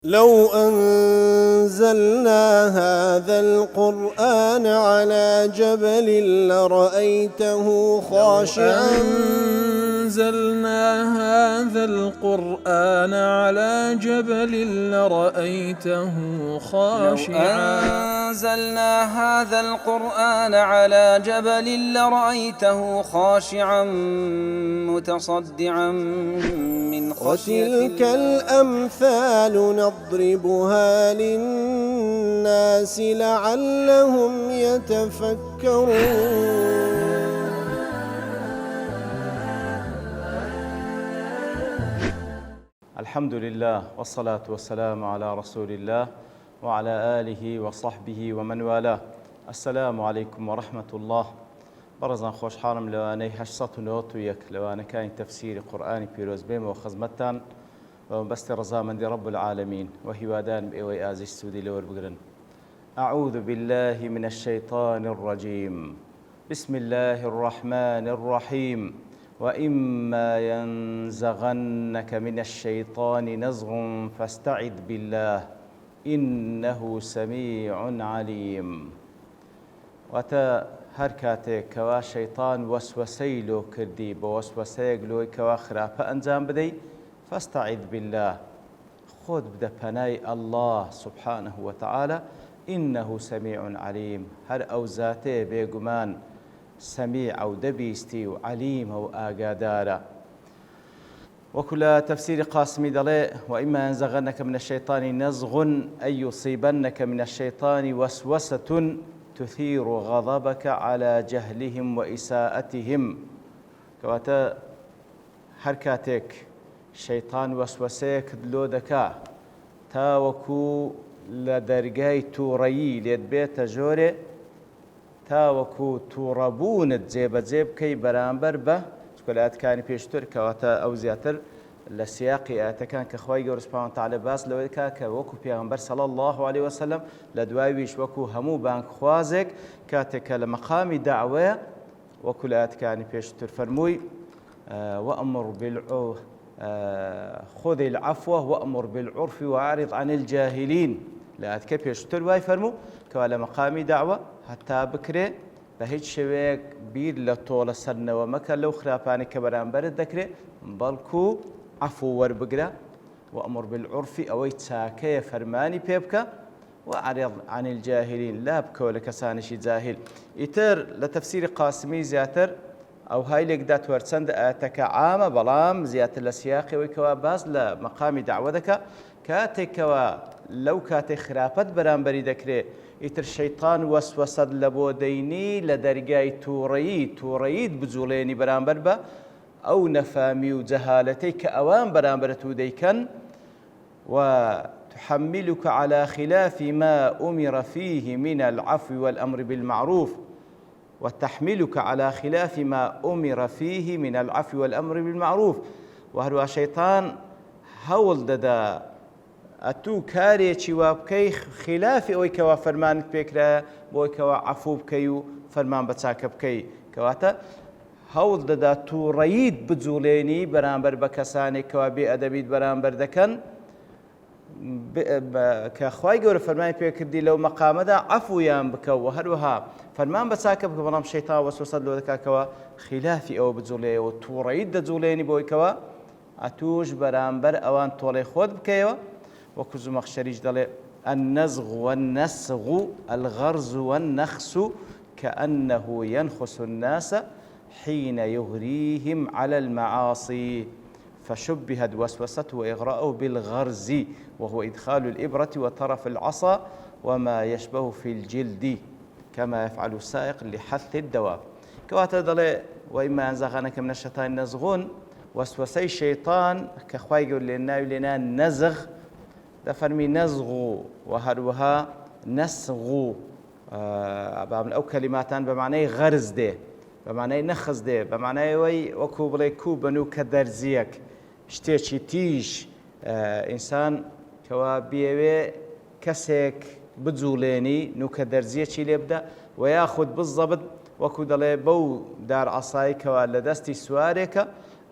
لو أنزلنا هذا القرآن على جبل لرأيته خاشعا أنزلنا هذا القرآن على جبل لرأيته خاشعا أنزلنا هذا القرآن على جبل لرأيته خاشعا متصدعا من خشية وتلك الأمثال نضربها للناس لعلهم يتفكرون. الحمد لله والصلاة والسلام على رسول الله وعلى آله وصحبه ومن والاه. السلام عليكم ورحمة الله. برزان خوش حالم لواني 891 لواني كان تفسير قرآني بيروز بيم وخزمتان وبست رزامن دي رب العالمين وهوادان بإيوي آزي السودي لور بقرن. أعوذ بالله من الشيطان الرجيم. بسم الله الرحمن الرحيم. وإما ينزغنك من الشيطان نزغ فاستعذ بالله إنه سميع عليم. وتا هر کاتێک کەوا شەیطان وەسوەسەی لۆ کردی بە وەسوەسەیەک لۆی کەوا خراپە ئەنجام بدەی فاستعذ بالله خۆت بدە پەنای الله سبحانه وتعالى إنه سميع عليم. هەر ئەو زاتەیە بێگومان سميع أو دبيستي وعليم أو آقادارا. وكل تفسير قاسمي دلي وإما ينزغنك من الشيطان نزغ أي يصيبنك من الشيطان وسوسة تثير غضبك على جهلهم وإساءتهم. كواتا حركاتك شيطان وسوسيك دلودكا تاوكو لدرجاي توري ليد بيت جوري تاوەکو تووڕەبوونت جێبەجێ بکەی بەرامبەر بە چکۆلات کانی پێشتر کەواتە ئەو زیاتر لە سیاقی ئاەتەکان کە خوای گەورە سوبحانەهو وتەعالە باس لەوەی دەکات کە وەکو پێغەمبەر صلی الله عليه وسلم لە دواییش وەکو هەموو بانگخوازێک کاتێک کە لە مەقامی داعوەیە وەکو لە ئاەتەکانی پێشتر فەرمووی وأمر خذ العفو وأمر بالعرف وأعرض عن الجاهلين. لآتکە پێشتر وای فەرموو کەوا لە مەقامی داعوە هەتا بکرێ بە هیچ شێوەیەک بیر لە تۆڵە سەرنەوە مەکە لەو خراپانی کە بەرامبەرت دەکرێت بەڵکو عەفو وەربگرە وأمر بالعرف ئەوەی چاکەیە فەرمانی پێ بکە وأعرض عن الجاهلين لا بکەوە لە کەسانیشی جاهل. ئیتر لە تەفسیری قاسمی زیاتر ئەو های لێکدا وەرچەندە ئاەتەکە عامە بەڵام زیاتر لە سیاقەوەی کەوا باس لە مەقامی داعوە دەکا کاتێکەوە لەو کاتێک خراپەت بەرامبەری دەکرێت ئیتر شەیطان وەسوەسەت لە بۆ دەینی لە دەرگای تووڕەییت بجوڵێنی بەرامبەر بە ئەو نەفامی و جەهالەتەی کە ئەوان بەرامبەرت و دەیکەن وتحملك على خلاف ما أمر فيه من العفو والأمر بالمعروف وتحملك على خلاف ما أمر فيه من العفو والأمر بالمعروف. وهروە شەیطان هەوڵ دەدا ئەتوو کارێکی وا بکەی خلافی ئەوەی کەوا فەرمانت پێکرایە بۆی کەوا عەفو بکەی و فەرمان بە چاکە بکەی کەواتە هەوڵ دەدا تووڕەییت بجوڵێنی بەرامبەر بە کەسانێک کەوا بێئەدەبیت بەرامبەر دەکەن کە خوای گەورە فەرمانی پێکردی لەو مەقامەدا عەفویان بکە و هەروەها فەرمان بە چاکە بکە بەڵام شەیطان وەسوەسەت لۆ دەکاتەوە خلافی ئەوە بجوڵێەوە تووڕەییت دەجوڵێنی بۆی کەوا ئەتوش بەرامبەر ئەوان تۆڵەی خۆت بکەیەوە. وەکو زومەخشەریش دەڵێ النزغ والنسغ الغرز والنخس كأنه ينخس الناس حين يغريهم على المعاصي فشبهت وسوسته وإغراءه بالغرز وهو إدخال الإبرة وطرف العصا وما يشبه في الجلد كما يفعل السائق لحث الدواب. كواتە دەڵێ وإما ينزغنك من الشيطان نزغ وسوسەی شەیطان کە خوای گەورە لێ ناوی لێنان نەزغ دەفەرمی نەزغ و هەروەها نەسغ ئەو کەلیماتان بە معنای غەرز دێ بە معنای نەخز دێ بە معنای ئەوەی وەکو بڵێ کوو بنوو کە دەرزیەک شتێکی تیژ ئینسان کەوا بێوێ کەسێک بجوڵێنی نوکە دەرزیەکی لێ بدە و یاخود بزەبت وەکو دەڵێ بەو دار عەسایی کەوا لە دەستی سوارێکە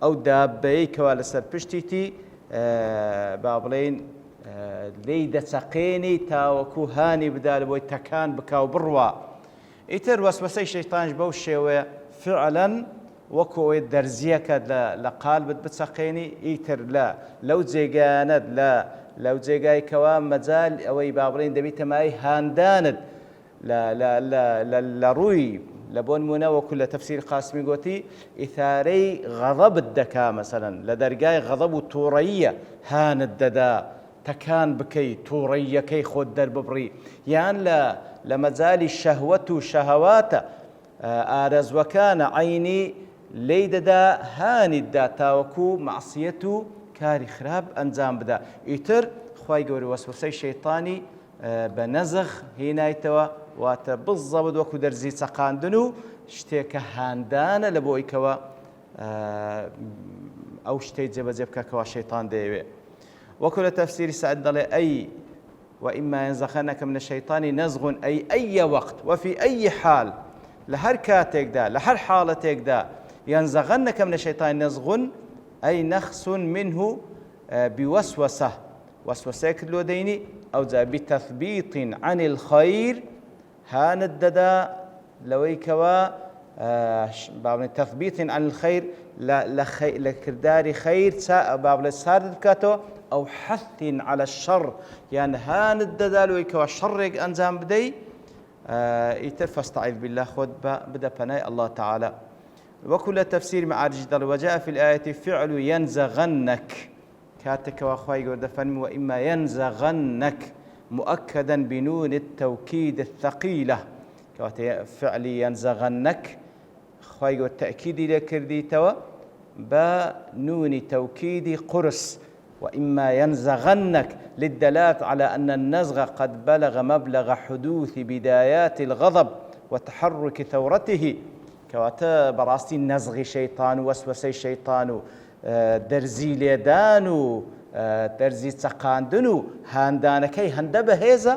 ئەو دابەیەی کەوا لەسەر پشتیتی با بڵێن لی دەچەقێنی تاوەکو هانی بدا لە بۆی تەکان بکا و بڕوا. ئیتر وەسوەسەی شەیطانش بەو شێوەیە فعلاً وەکو ئەوەی دەرزیەکە لە قالبت بچەقێنی ئیتر لەو جێگایانەت لەو جێگایکەوە مەجال ئەوەی با بڵێن دەبێتە مای هاندانت لە ڕووی لە بۆ نمونە وەکو لە تەفسیر قاسمی گوتی ئیثارەی غەضەبت دەکا مەسەلەن لە دەرگای غەضەب و تووڕەییە هانت دەدا تەکان بکەی تووڕەییەکەی خۆت دەرببڕی یان لە مەجالی شەهوەت و شەهەواتە ئارەزوەکانە عەینی لێی دەدا هانیتدا تاوەکو مەعسیەت و کاری خراپ ئەنجام بدا. ئیتر خوای گەورە وەسوسەی شەیطانی بە نەزغ هێنایتەوە واتە بزەبت وەکو دەرزی چەقاندن و شتێکە هاندانە لە بۆ ئەوەی ئەو شتەی جێبەجێ بکەکەوە شەیطان دەیەوێ. وەکو لە تەفسیری سەعد دەڵێ ئەی وإما ينزغنك من الشيطان نزغ أي وقت وفي أي حال لهر كاتێکدا لە هەر حاڵەتێکدا ينزغنك من الشيطان نزغ أي نخس منه بوسوسة وسوسەیەک لۆ دەینی ئەو جا بتثبيط عن الخير هانت دەدا لەوەی کەوە تثبيط عن الخير لە کرداری خەیر با بڵێ سارد بکاتەوە أو حث على الشر يعني هانت دەدا لەوەی کەوە شەڕێک ئەنجام بدەی ئیتر فاستعذ بالله خود بدە پەنای الله تعالى. وەکو لە تەفسیر معارج دەڵێ وجاء في الآية فعل ينزغنك كاتك خوای گەورە دەفەرمێ وإما ينزغنك مؤكدا بنون التوكيد الثقيلة كواتي فعل ينزغنك خوای گەورە تأكيدی لێ کردیتەوە بنون توكيد قرس وإما ينزغنك للدلالة على أن النزغ قد بلغ مبلغ حدوث بدايات الغضب وتحرك ثورته كواتا براستي نزغ شيطان وسوسي شيطان دەرزی لێدان و دەرزی چەقاندن و هاندانەکەی هەندە بەهێزە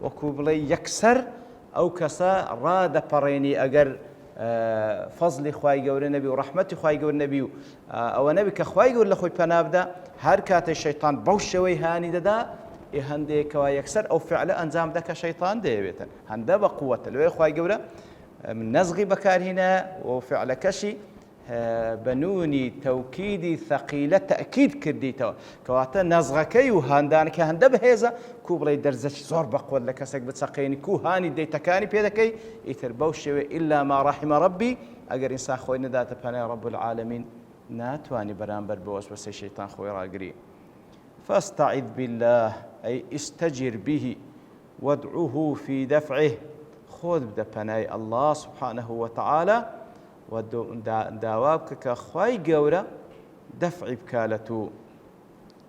وەکو بڵێ یەکسەر ئەو کەسە ڕادەپەڕێنی ئەگەر فەزلی خوای گەورە نەبی و ڕەحمەتی خوای گەورە نەبی و ئەوە نەبی کە خوای گەورە لە خۆی پەنا بدە هەر کاتێ شەیطان بەو شێوەی هانی دەدا هەندێکەوە یەکسەر ئەو فعلە ئەنجام دەکە شەیطان دەیەوێتن هەندە بە قووەتە لەوێ خوای گەورە نەزغی بەکارهێنا و فعلەکەشی بنونی تەوکیدی ثەقیلە تەئکید کردیتەوە کەواتە نەزغەکەی و هاندانەکە هەندە بەهێزە کو بڵێ دەرزەی زۆر بەقوت لە کەسێک بچەقێنی کو هانی دەیتەکانی پێ دەکەی ئیتر بەو شێوێ ئیلا ما ڕەحیمە ڕەبی ئەگەر ئینسان خۆی نەداتە پەنای ڕەب العالەمین ناتوانی بەرامبەر بە وەسوسەی شەیطان خۆی ڕاگری. فاستعذ بالله أي استجر به وادعه في دفعه خۆت بدە پەنای الله سبحانه وتعالى داوا بکە کە خوای گەورە دەفعی بکالەت و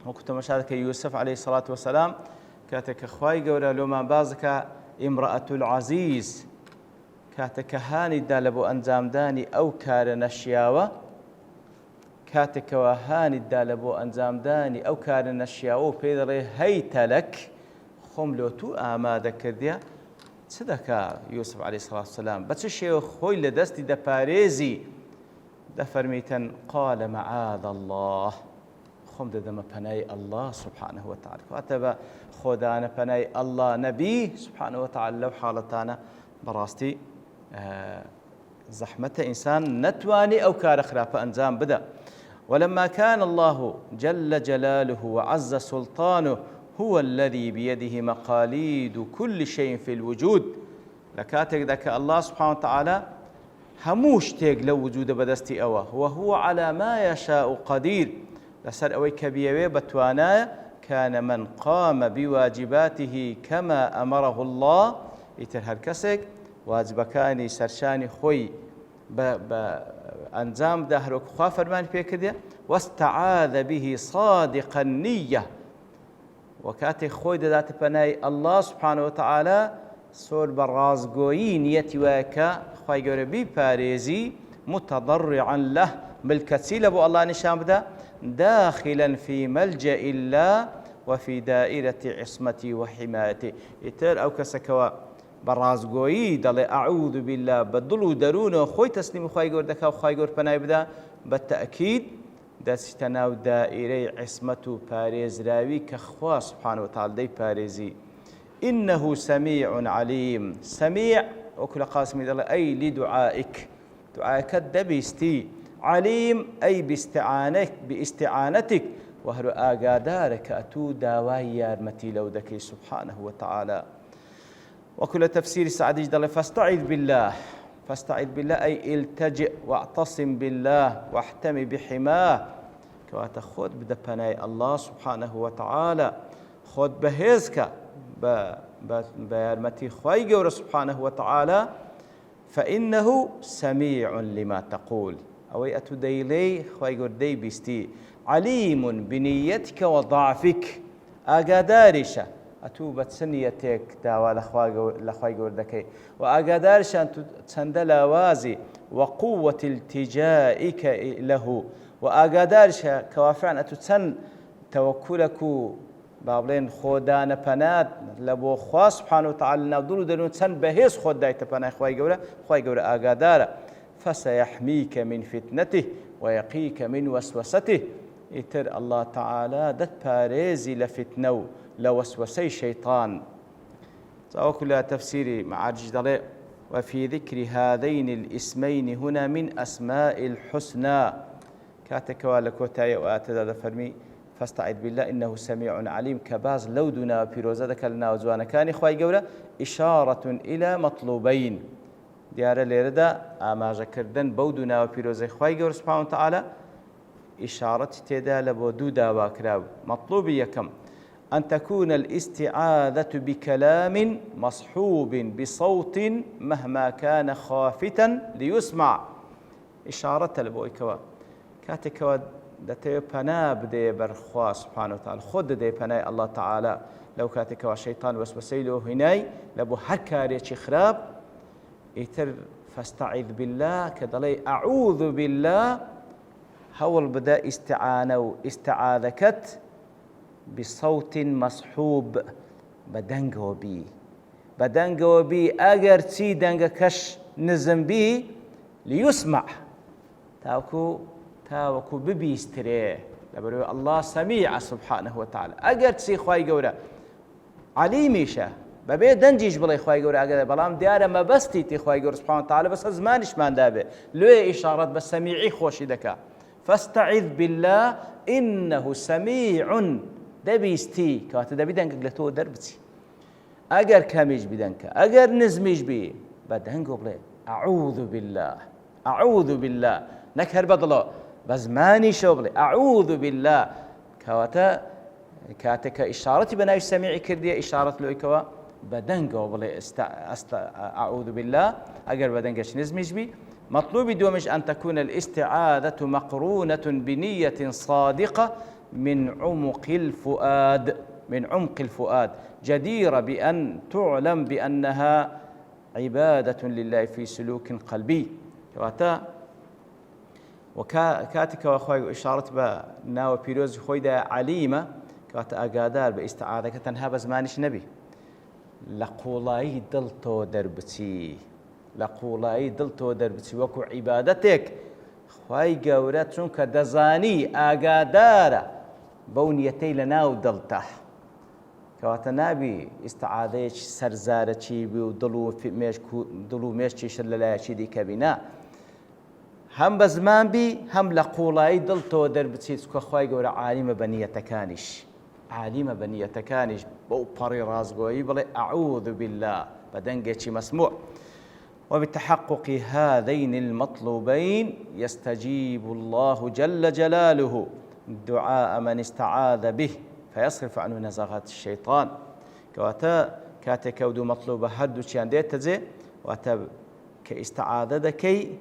وەکو تەماشا دەکەی یوسف عليه الصلاة والسلام کاتێک کە خوای گەورە لۆمان باز دەکا ئیمرأەت العەزیز کاتێک کە هانیدا لە بۆ ئەنجامدانی ئەو کارە نەشیاوە کاتێکەوە هانیدا لە بۆ ئەنجامدانی ئەو کارە نەشیاوە و پێی دەڵێ هەیتە لەک خۆم لۆ تو ئامادە کردیە چ دەکا یوسف عەلەیهی سڵاتو وسەلام بە چ شێوە خۆی لە دەستی دەپارێزی دەفەرمیتن قال معاذ الله خۆم دەدەمە پەنای الله سبحانه وتعالى کاتە بە خۆدانە پەنای الله نەبی سبحانه وتعالى لەو حاڵەتانە بەڕاستی زەحمەتە ئینسان نەتوانی ئەو کارە خراپە ئەنجام بدە. ولما كان الله جل جلاله وعز سلطانه هو الذي بيده مقاليد كل شيء في الوجود لكاتك ذاك الله سبحانه وتعالى هموش تيق لو وجود بدستي أوى وهو على ما يشاء قدير لسر أوي كبيوي بتوانا كان من قام بواجباته كما أمره الله يترهر كسك واجبكاني سرشاني خوي بأنزام دهرك خوافر من فيك واستعاذ به صادق النية وكاتي خوي دات بناي الله سبحانه وتعالى سور برازقوي نيتي وكا خوي جربي باريزي متضرعا له بالكثير ابو الله نشان بدا داخلا في ملجأ الله وفي دائرة عصمتي وحمايتي يتر او كسكوا برازقوي دل اعوذ بالله بدلو درونه خوي تسليم خوي جور دكا خوي جور بناي بدا بالتأكيد دەچیتە ناو دائیرەی عیسمەت و پارێزراوی کە خوا سبحانه وتعالى دەی پارێزی. إنه سميع عليم. سميع وكل قاسم الله أي لدعائك، دعائك دبيستي. عليم أي باستعانتك وهر آقادارك أتو داواي يارمتي لو دكي سبحانه وتعالى. وكل تفسير سعد جدل فاستعذ بالله. فاستعذ بالله أي التجئ واعتصم بالله واحتمي بحماه. كواتا خود بدا بناي الله سبحانه وتعالى، خود بهزك بيارمتي خواي قور سبحانه وتعالى. فإنه سميع لما تقول. أوي أتو ديلي خواي قور دي بيستي. عليم بنيتك وضعفك. أقادارشة أتو بتسنيتك داوا لخواي قور دكي، وأقادارشة أن تندل وازي وقوة التجائك له، وأقادارشة كوافعا أتو تسن توكلك بابلين خودان پنات لبو خوا سبحانه وتعالى نودلو دلون تسن بهيس خود دايت پناه خواي قورا آقادارا. فسيحميك من فتنته ويقيك من وسوسته. يتر الله تعالى دت باريزي لفتنو لوسوسي شيطان. كلها تفسيري معارج دلي. وفي ذكر هذين الاسمين هنا من أسماء الحسنى. كاتكوا لكوتاي وآتدا فرمي فاستعذ بالله إنه سميع عليم. كباز لودنا بيروزدك لنا وزوانا كان إخوائي قولا إشارة إلى مطلوبين. ديار ليردا أما ذكردن بودنا وبيروز إخوائي قولا سبحانه وتعالى إشارة تدا لبودودا وكراو. مطلوبي كم؟ أن تكون الاستعاذة بكلام مصحوب بصوت مهما كان خافتا ليسمع. إشارة لبويكوا كاتكوا دتي پنا بده برخوا سبحانه وتعالى، خود دي پناي الله تعالى. لو كاتك والشيطان وسوسي له هناي لبو هكاري خراب يتر فاستعذ بالله كدلي أعوذ بالله. هول بدا استعانة واستعاذكت بصوت مصحوب بدنگو بي اگر تي دنگ كش نزم بي ليسمع تاوكو ببيستري لبرو الله سميع سبحانه وتعالى. اگر تسي خواي قورا عليميشا ببي دنجيش بلاي خواي قورا اگر بلام ديارة ما بستي تي خواي قورا سبحانه وتعالى بس زمانش ما دابه لو اشارة بس سميعي خوشي دكا. فاستعذ بالله إنه سميع دبيستي كات دبي دنك لتو دربتي. اگر كميج بدنك اگر نزميج بي بدنك بلاي أعوذ بالله نكهر بدلا بزماني شغلي أعوذ بالله كاتك إشارة بناي سميعي كردية إشارة لويكوا بدنجو بلي أعوذ بالله أجر بدنجش نزمج بي. مطلوب دومش أن تكون الاستعاذة مقرونة بنية صادقة من عمق الفؤاد جديرة بأن تعلم بأنها عبادة لله في سلوك قلبي. وكاتك واخوي إشارة بناو بيروز خويدا عليمة كات أقادار باستعاذة كتنها بزمانش نبي لقولاي دلتو دربتي وكو عبادتك خوي قورات شنك دزاني أقادار بونيتي لناو دلته كات نابي استعاذة سرزارة بي ودلو ميش شللا دي كبنا هم بزمان بي هم لقولاي دلتو دربتي كخواي قورا عالمة بنيتكانش بو بري رازقوي بلي أعوذ بالله بدنجي مسموع. وبتحقق هذين المطلوبين يستجيب الله جل جلاله دعاء من استعاذ به فيصرف عنه نزغات الشيطان. كاتك ودو مطلوبة هدو شان ديت تزي واتا كاستعاذة دكي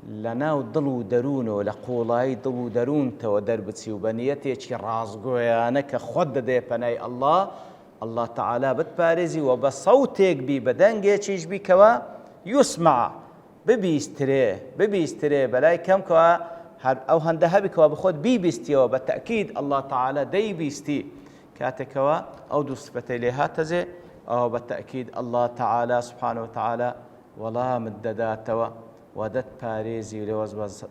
لناو دلو درونو لقولاي دلو درون تو دربتي وبنيتي چي رازقويانا كخود دي پناي الله تعالى بتبارزي وبصوتك بي بدنگي چيش بي كوا يسمع ببيستري بلاي كم كوا او هنده بي كوا بخود بيستي وبالتأكيد الله تعالى دي بيستي كاتكوا او دو صفتي لها تزي او بالتأكيد الله تعالى سبحانه وتعالى ولا مدداتوا ودت باريزي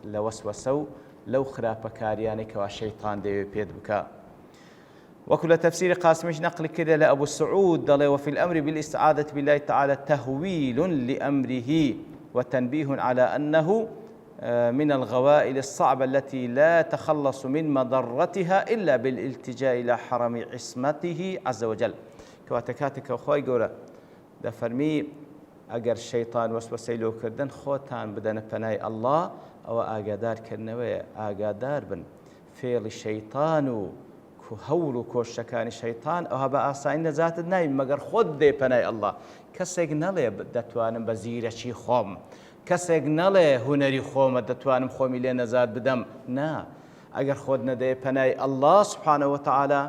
لوسوسو لەو خراپەکاریانێکەوە شەیطان دەوێت پێت بکە. وكل تفسير قاسمش نقل كده لأبو السعود ضل وفي الأمر بالاستعاذة بالله تعالى تهويل لأمره وتنبيه على أنه من الغوائل الصعبة التي لا تخلص من مضرتها إلا بالالتجاء إلى حرم عصمته عز وجل. كواتكاتك أخوي قولا ده فرمي أجر الشيطان وسوسة له كردن خوتان بدن فناي الله أو آجادار كرنوي آجادار بن فعل الشيطان هەوڵ و کۆشتەکانی شەیطان ئەوها بە ئاسایی نەجاتت ناوی مەگەر خۆت دێ پەنای ئەڵڵا. کەسێک نەڵێ دەتوانم بە زیرەکی خۆم، کەسێک نەڵێ هونەری خۆمە دەتوانم خۆمی لێ نەجات بدەم. نا، ئەگەر خۆت نەدەیە پەنای ئەڵڵا سوبحانەهو وتەعالا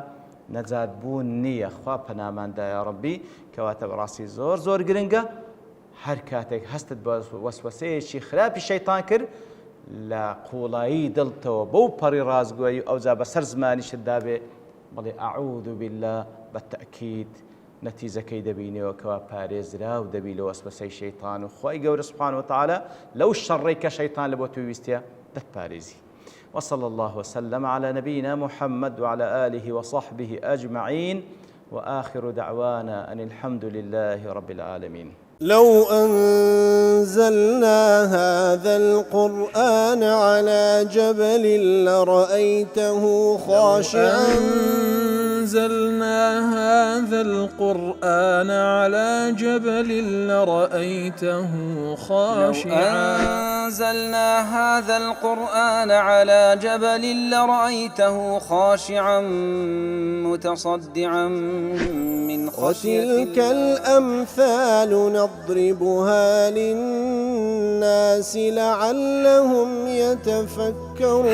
نەجات بوون نییە. خوا پەناماندا یا ڕەبی، کەواتە بەڕاستی زۆر زۆر گرنگە هەر کاتێک هەستت بە وەسوەسەیەکی خراپی شەیطان کرد لە قوڵایی دڵتەوە بەو پەڕی ڕازگۆیی ئەوجا بەسەر زمانیشت دابێ بەڵێ ئەعوذ بالله بەتەئکید نەتیجەکەی دەبینەوە کەوا پارێزرا و دەبی لە وەسوەسەی شەیطان و خوای گەورە سوبحانەهو وتەعالا لەو شەڕەی کە شەیطان لە بۆ توی ویستە دەتپارێزی. وصلى الله وسلم على نبينا محمد وعلى آله وصحبه أجمعين وآخر دعوانا أن الحمد لله رب العالمين. لو أنزلنا هذا القرآن على جبل لرأيته خاشعا أنزلنا هذا القرآن على جبل لرأيته خاشعا أنزلنا هذا القرآن على جبل لرأيته خاشعا متصدعا من خشية الله. وتلك الأمثال نضربها للناس لعلهم يتفكرون.